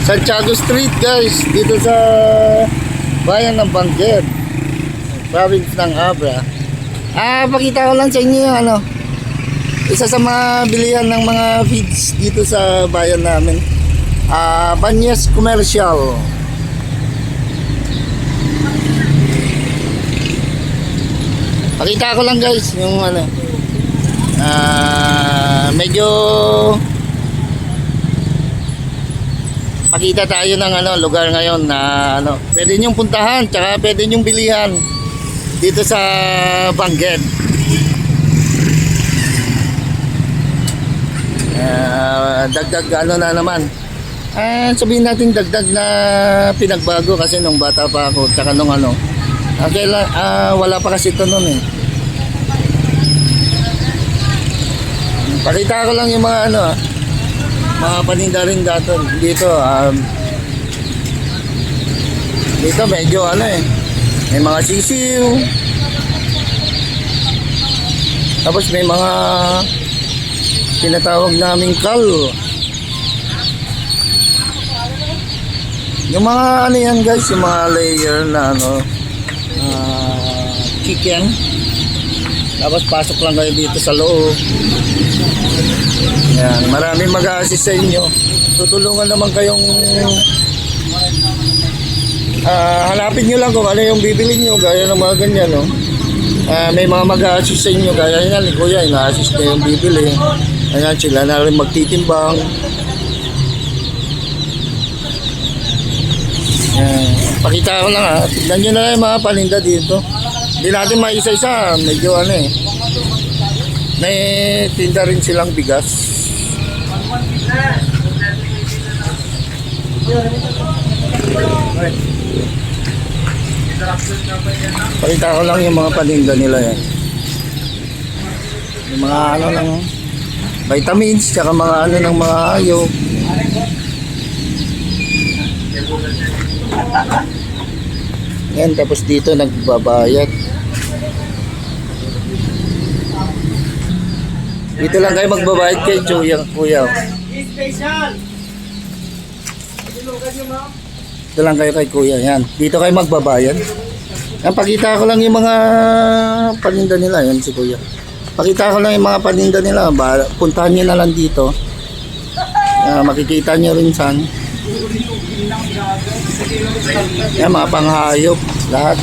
Santiago Street guys, dito sa bayan ng Bangged, province ng Abra. Pakita ko lang sa inyo yung isa sa mga bilihan ng mga feeds dito sa bayan namin. Banyes Commercial. Pakita ko lang guys yung medyo pakita tayo ng lugar ngayon na pwede nyong puntahan tsaka pwede nyong bilihan dito sa Bangged. Dagdag na naman. Sabihin natin dagdag na pinagbago kasi nung bata pa ako tsaka nung wala pa kasi ito nun eh. Pakita ko lang yung mga mga paninda rin dito. Dito medyo may mga sisiw, tapos may mga tinatawag naming kal. Yung mga yan guys, yung mga layer na chicken. Tapos pasok lang kayo dito sa loob. Yan, maraming mag-a-assist sa inyo. Tutulungan naman kayong hanapin nyo lang kung ano yung bibili nyo, gaya ng mga ganyan, may mga mag-a-assist sa inyo, gaya yan ni Kuya, ina-assist na yung bibili. Ayan, sila na rin magtitimbang. Yan, pakita ko lang tignan nyo na lang yung mga paninda dito. Hindi natin maisa-isa, medyo may tinda rin silang bigas. Pakita ko lang yung mga paninda nila yan. Yung mga lang vitamins tsaka mga ng mga hayop. Yan, tapos dito nagbabayad. Dito lang kayo magbabayad kay Kuya. Dito lang kayo kay Kuya. Yan. Dito kayo magbabayad. Yan, pakita ko lang yung mga paninda nila. Yan si Kuya. Pakita ko lang yung mga paninda nila. Puntahan nyo na lang dito. Makikita nyo rin saan. Yan, mga panghayop. Lahat.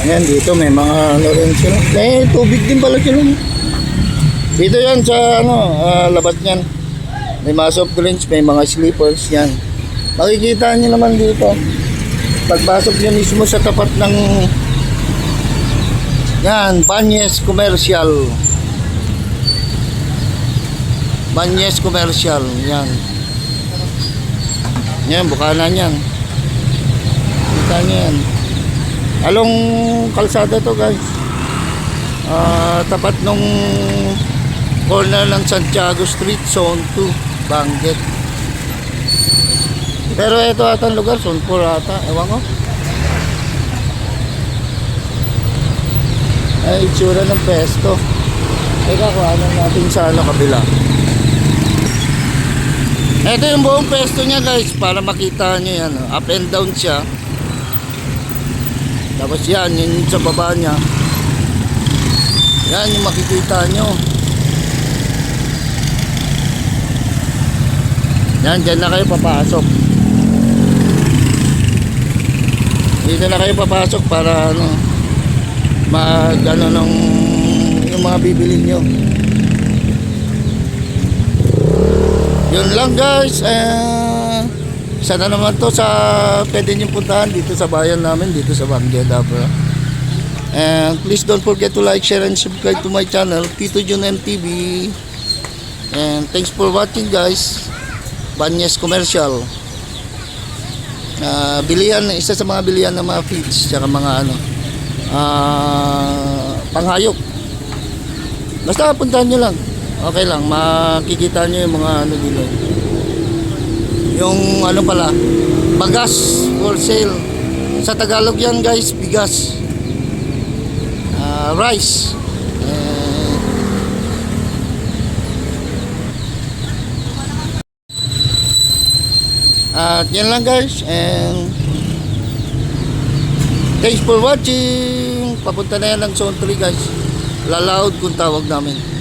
Ayan, dito may mga rin sila. May tubig din pala sila. Dito yan sa labat niyan. May mga soft drinks, may mga slippers yan. Makikita niyo naman dito. Pagpasok niyo mismo sa tapat ng yan, Banyes Commercial. Banyes Commercial, yan. Yan, bukanan yan. Kita niyo yan. Along kalsada to guys. Tapat nung corner ng Santiago Street, Zone 2, Bangged. Pero ito ata lugar, Zone 4 ata. Ewan ko. Ay, itsura ng pesto. Teka, kuhanan natin sa kabila. Ito yung buong pesto niya guys, para makita nyo yan. Up and down siya. Tapos yan, yun sa baba niya. Yan yung makikita nyo. Yan, dyan na kayo papasok. Dito na kayo papasok para yung mga bibili nyo. Yun lang guys. Sana naman to sa pwede nyo puntahan dito sa bayan namin, dito sa Bangged, Abra. And please don't forget to like, share, and subscribe to my channel, Tito Jun MTV. And thanks for watching guys. Banyes Commercial. Bilihan, isa sa mga bilihan ng mga feeds tsaka mga panghayop. Basta puntahan nyo lang, okay lang, makikita nyo yung mga dito. Yung pala, bagas for sale. Sa Tagalog yan guys, bigas. rice. At yan lang guys, and thanks for watching. Papunta na yan ng Zone 3 guys. Lalaod kung tawag namin.